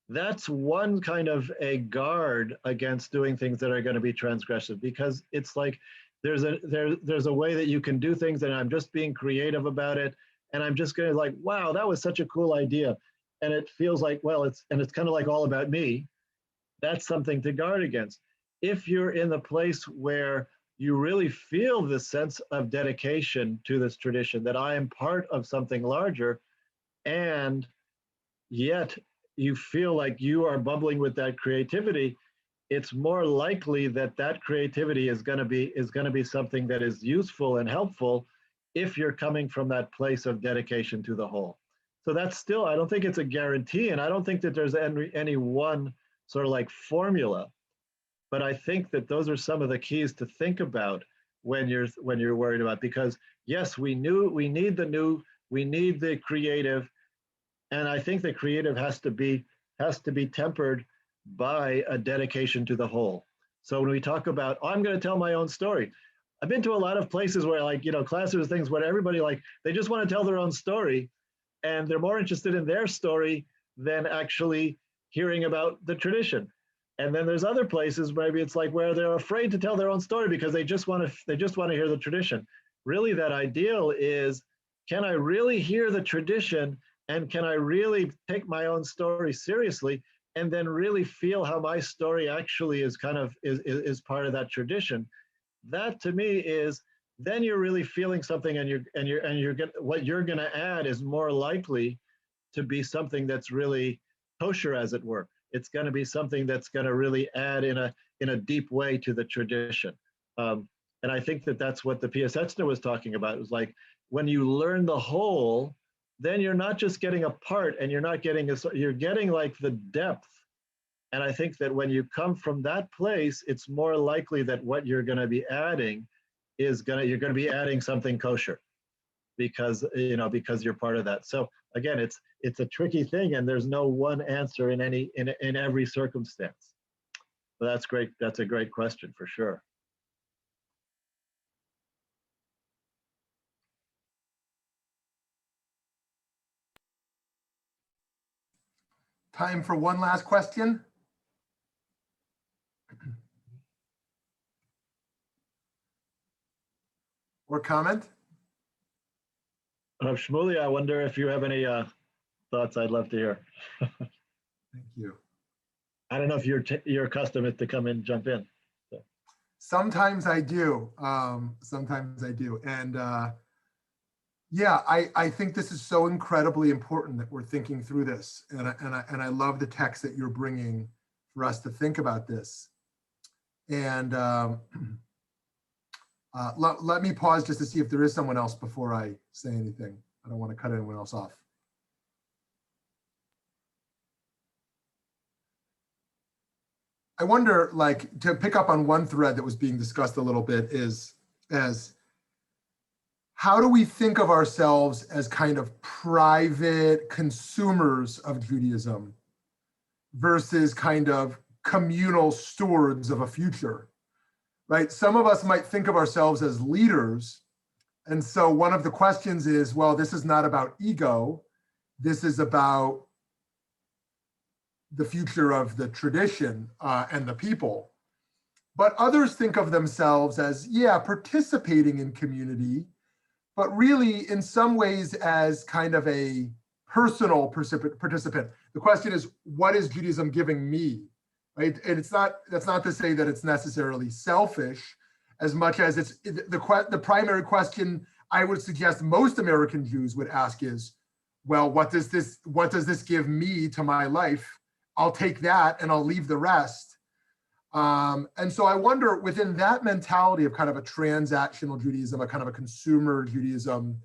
that's one kind of a guard against doing things that are going to be transgressive, because it's like there's a way that you can do things, and I'm just being creative about it, and I'm just going to like, wow, that was such a cool idea, and it feels like, well, it's kind of like all about me. That's something to guard against. If you're in the place where you really feel this sense of dedication to this tradition, that I am part of something larger, and yet you feel like you are bubbling with that creativity, it's more likely that that creativity is going to be something that is useful and helpful if you're coming from that place of dedication to the whole. So that's still, I don't think it's a guarantee, and I don't think that there's any one sort of like formula, but I think that those are some of the keys to think about when you're worried about, because yes, we need the new, we need the creative, and I think the creative has to be tempered by a dedication to the whole. So when we talk about, oh, I'm going to tell my own story, I've been to a lot of places where like, classes, things where everybody like, they just want to tell their own story, and they're more interested in their story than actually hearing about the tradition. And then there's other places, maybe it's like where they're afraid to tell their own story because they just want to hear the tradition. Really, that ideal is, can I really hear the tradition, and can I really take my own story seriously, and then really feel how my story actually is kind of is part of that tradition? That to me is then you're really feeling something, and what you're going to add is more likely to be something that's really kosher, as it were. It's going to be something that's going to really add in a deep way to the tradition. And I think that that's what the P.S. Etzner was talking about. It was like, when you learn the whole, then you're not just getting a part, and you're getting like the depth. And I think that when you come from that place, it's more likely that what you're going to be adding you're going to be adding something kosher, because you're part of that. So again, it's a tricky thing, and there's no one answer in every circumstance. But that's great. That's a great question for sure. Time for one last question. Or comment? Shmuley, I wonder if you have any thoughts. I'd love to hear. Thank you. I don't know if you're accustomed to come in, jump in. So. Sometimes I do. Sometimes I do. And yeah, I think this is so incredibly important that we're thinking through this. And I love the text that you're bringing for us to think about this. And let me pause just to see if there is someone else before I say anything. I don't want to cut anyone else off. I wonder, like, to pick up on one thread that was being discussed a little bit is how do we think of ourselves as kind of private consumers of Judaism versus kind of communal stewards of a future, right? Some of us might think of ourselves as leaders. And so one of the questions is, well, this is not about ego. This is about the future of the tradition and the people. But others think of themselves as, yeah, participating in community, but really in some ways as kind of a personal participant. The question is, what is Judaism giving me, right? And that's not to say that it's necessarily selfish as much as it's the primary question I would suggest most American Jews would ask is, well, what does this give me to my life? I'll take that and I'll leave the rest. And so I wonder, within that mentality of kind of a transactional Judaism, a kind of a consumer Judaism,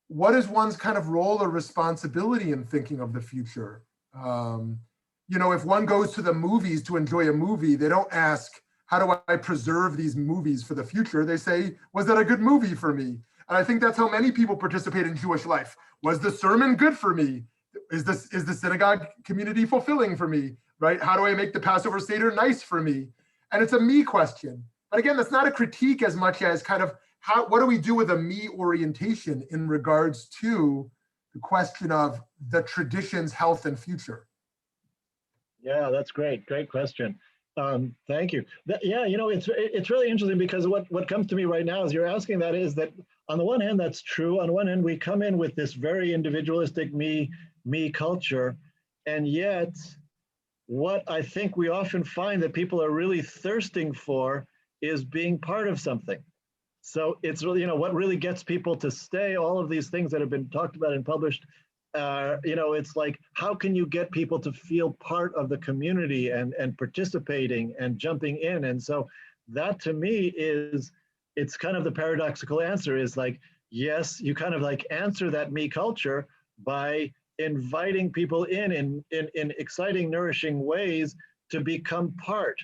what is one's kind of role or responsibility in thinking of the future? If one goes to the movies to enjoy a movie, they don't ask, how do I preserve these movies for the future? They say, was that a good movie for me? And I think that's how many people participate in Jewish life. Was the sermon good for me? Is the synagogue community fulfilling for me, right? How do I make the Passover Seder nice for me? And it's a me question. But again, that's not a critique as much as kind of what do we do with a me orientation in regards to the question of the tradition's health and future? Yeah, that's great. Great question. Thank you. It's really interesting, because what comes to me right now as you're asking that is that on the one hand, that's true. On the one hand, we come in with this very individualistic me culture, and yet what I think we often find that people are really thirsting for is being part of something. So it's really, what really gets people to stay, all of these things that have been talked about and published, it's like, how can you get people to feel part of the community and participating and jumping in? And so that to me it's kind of the paradoxical answer is like, yes, you kind of like answer that me culture by inviting people in exciting, nourishing ways to become part.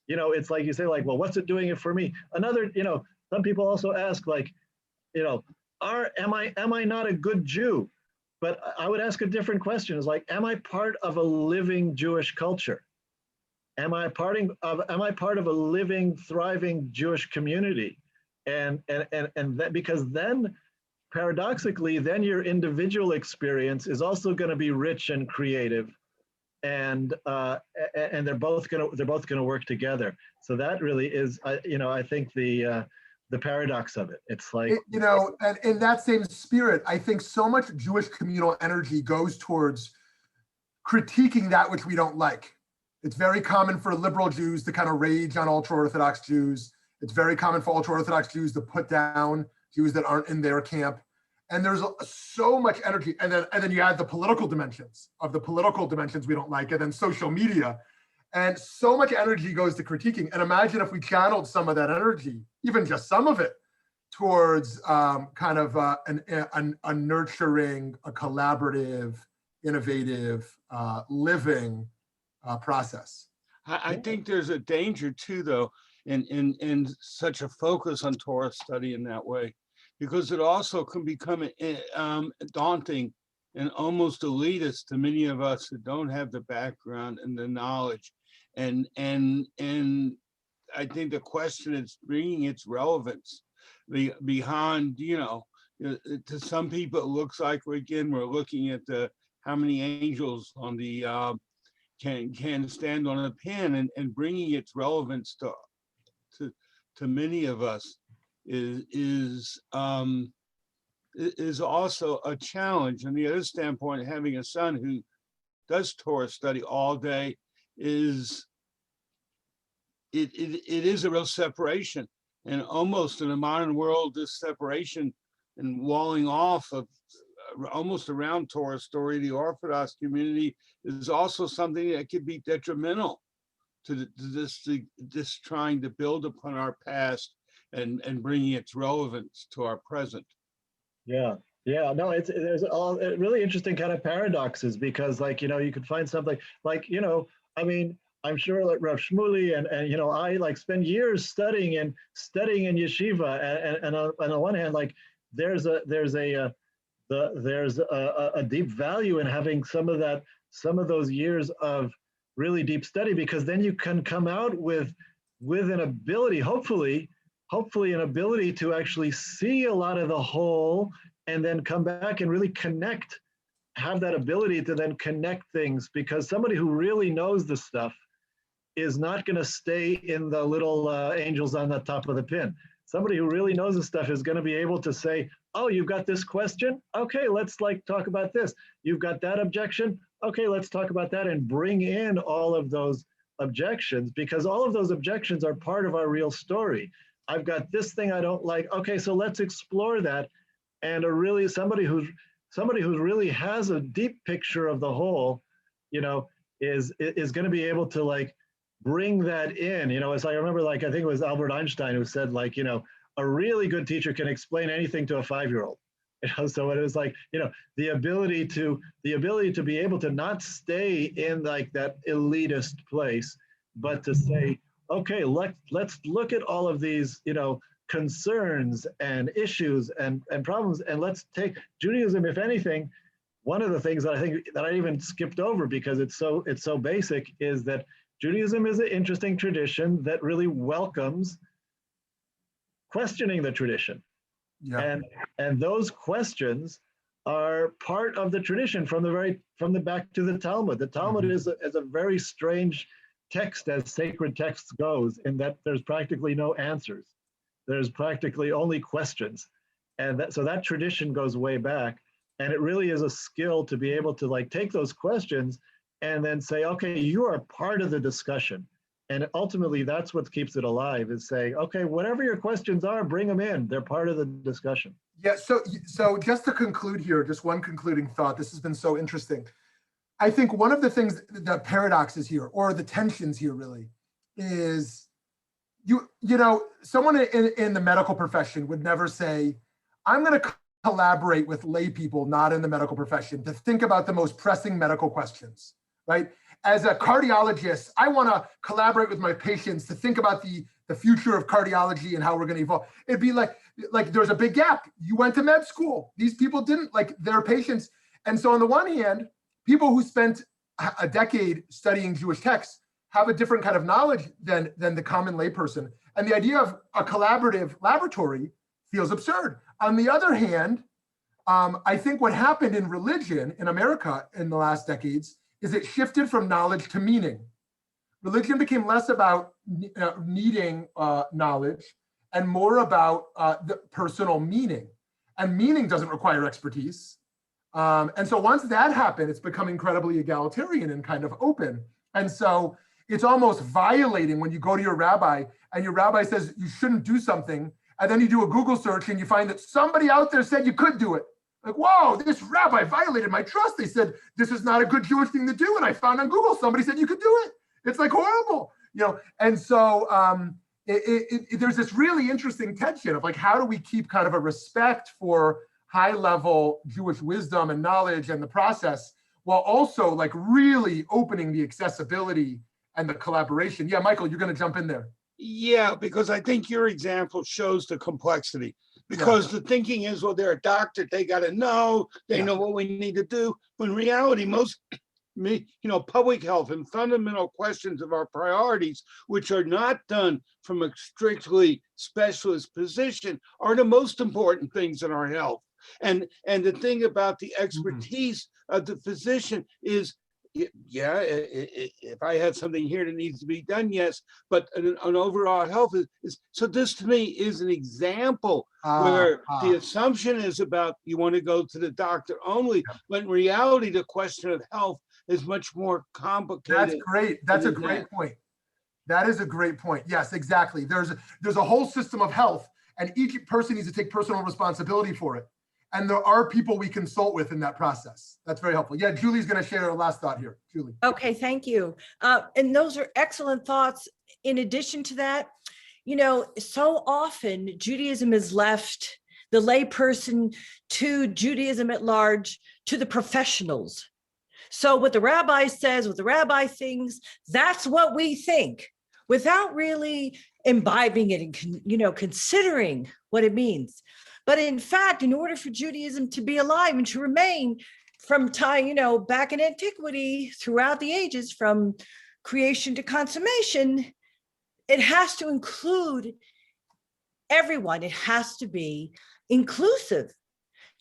It's like you say, like, well, what's it doing it for me? Another, some people also ask, like, am I not a good Jew? But I would ask a different question. Is like, am I part of a living Jewish culture? Am I part of a living, thriving Jewish community? And that, because then paradoxically, then your individual experience is also going to be rich and creative, and they're both going to work together. So that really is, I think the paradox of it. It's like, and in that same spirit, I think so much Jewish communal energy goes towards critiquing that which we don't like. It's very common for liberal Jews to kind of rage on ultra-Orthodox Jews It's very common for ultra-Orthodox Jews to put down Jews that aren't in their camp. And there's so much energy. And then you add the political dimensions we don't like, and then social media. And so much energy goes to critiquing. And imagine if we channeled some of that energy, even just some of it, towards kind of a nurturing, a collaborative, innovative, living process. I think there's a danger too, though, in such a focus on Torah study in that way, because it also can become daunting and almost elitist to many of us who don't have the background and the knowledge. And I think the question is bringing its relevance behind, to some people it looks like we're looking at how many angels on the can stand on a pin, and bringing its relevance to many of us is also a challenge. On the other standpoint, having a son who does Torah study all day is a real separation. And almost in a modern world, this separation and walling off of almost around Torah story, the Orthodox community, is also something that could be detrimental to this trying to build upon our past and bringing its relevance to our present. Yeah. No, there's all really interesting kind of paradoxes, because you could find something I'm sure like Rav Shmuley and I spend years studying in yeshiva, and on the one hand, there's a deep value in having some of those years of really deep study, because then you can come out with an ability, hopefully an ability to actually see a lot of the whole, and then come back and really have that ability to then connect things, because somebody who really knows the stuff is not going to stay in the little angels on the top of the pin. Somebody who really knows the stuff is going to be able to say, oh, you've got this question? Okay, let's talk about this. You've got that objection? Okay, let's talk about that, and bring in all of those objections, because all of those objections are part of our real story. I've got this thing I don't like. Okay, so let's explore that. And somebody who really has a deep picture of the whole, is going to be able to bring that in. As I remember, I think it was Albert Einstein who said, a really good teacher can explain anything to a 5-year-old. So it was the ability to be able to not stay in that elitist place, but to say, okay, let's look at all of these, concerns and issues and problems, and let's take Judaism. If anything, one of the things that I think that I even skipped over, because it's so basic, is that Judaism is an interesting tradition that really welcomes questioning the tradition. Yeah. And those questions are part of the tradition from the back to the Talmud. The Talmud is a very strange text as sacred texts goes, in that there's practically no answers. There's practically only questions. And so that tradition goes way back. And it really is a skill to be able to take those questions and then say, okay, you are part of the discussion. And ultimately, that's what keeps it alive, is saying, okay, whatever your questions are, bring them in. They're part of the discussion. Yeah, so just to conclude here, just one concluding thought. This has been so interesting. I think one of the things, the paradoxes here, or the tensions here really, is someone in the medical profession would never say, I'm going to collaborate with lay people not in the medical profession to think about the most pressing medical questions, right? As a cardiologist, I want to collaborate with my patients to think about the future of cardiology and how we're going to evolve. It'd be like there's a big gap. You went to med school. These people didn't, their patients. And so on the one hand, people who spent a decade studying Jewish texts have a different kind of knowledge than the common layperson. And the idea of a collaborative laboratory feels absurd. On the other hand, I think what happened in religion in America in the last decades is it shifted from knowledge to meaning. Religion became less about needing knowledge and more about the personal meaning. And meaning doesn't require expertise. And so once that happened, it's become incredibly egalitarian and kind of open. And so it's almost violating when you go to your rabbi and your rabbi says you shouldn't do something. And then you do a Google search and you find that somebody out there said you could do it. Like, whoa, this rabbi violated my trust. They said, this is not a good Jewish thing to do. And I found on Google, somebody said you could do it. It's like horrible, you know? And so there's this really interesting tension of like, how do we keep kind of a respect for high level Jewish wisdom and knowledge and the process, while also like really opening the accessibility and the collaboration. Yeah, Michael, you're going to jump in there. Yeah, because I think your example shows the complexity. Because the thinking is, well, they're a doctor, they got to know, they know what we need to do. When in reality, public health and fundamental questions of our priorities, which are not done from a strictly specialist position, are the most important things in our health. And the thing about the expertise of the physician is, if I had something here that needs to be done, yes, but an overall health is so this to me is an example where the assumption is about you want to go to the doctor only, but in reality, the question of health is much more complicated. That's great. That's a great point. That is a great point. Yes, exactly. There's a whole system of health, and each person needs to take personal responsibility for it. And there are people we consult with in that process. That's very helpful. Yeah, Julie's going to share her last thought here. Julie. Okay, thank you. And those are excellent thoughts. In addition to that, you know, so often Judaism is left, the layperson, to Judaism at large, to the professionals. So what the rabbi says, what the rabbi thinks, that's what we think, without really imbibing it and, you know, considering what it means. But in fact, in order for Judaism to be alive and to remain from time, you know, back in antiquity, throughout the ages, from creation to consummation, it has to include everyone. It has to be inclusive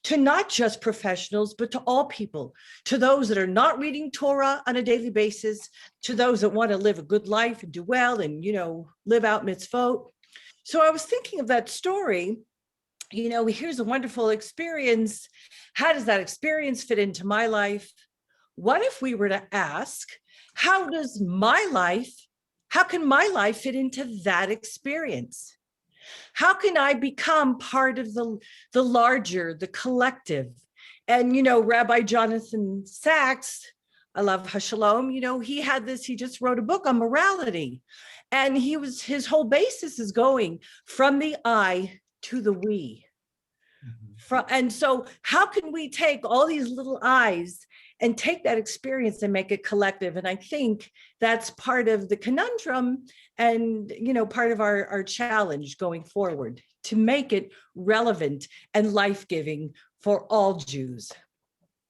to not just professionals, but to all people, to those that are not reading Torah on a daily basis, to those that want to live a good life and do well and, you know, live out mitzvot. So I was thinking of that story. You know, here's a wonderful experience. How does that experience fit into my life? What if we were to ask, how can my life fit into that experience? How can I become part of the larger, the collective? And, you know, Rabbi Jonathan Sachs, I love Hashalom, you know, he just wrote a book on morality. And his whole basis is going from the I to the we. And so how can we take all these little I's and take that experience and make it collective? And I think that's part of the conundrum and, you know, part of our challenge going forward, to make it relevant and life-giving for all Jews.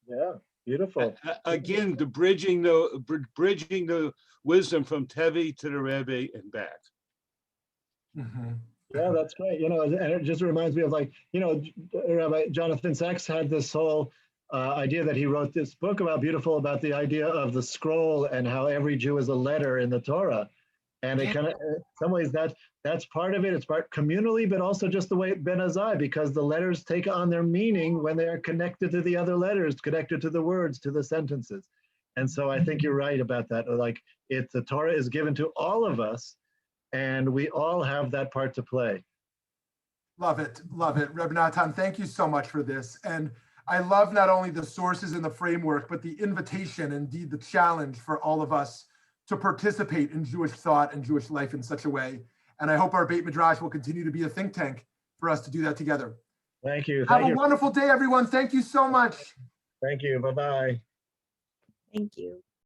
Yeah, beautiful. Again, bridging the wisdom from Tevi to the Rebbe and back. Yeah, that's great. You know, and it just reminds me of, like, you know, Rabbi Jonathan Sachs had this whole idea that he wrote this book about the idea of the scroll and how every Jew is a letter in the Torah. And it kind of, in some ways, that's part of it. It's part communally, but also just the way Ben Azai, because the letters take on their meaning when they are connected to the other letters, connected to the words, to the sentences. And so I think you're right about that. Like, the Torah is given to all of us, and we all have that part to play. Love it. Love it. Rabbi Natan, thank you so much for this. And I love not only the sources and the framework, but the invitation, indeed the challenge for all of us to participate in Jewish thought and Jewish life in such a way. And I hope our Beit Midrash will continue to be a think tank for us to do that together. Thank you. Have a wonderful day, everyone. Thank you so much. Thank you. Bye-bye. Thank you.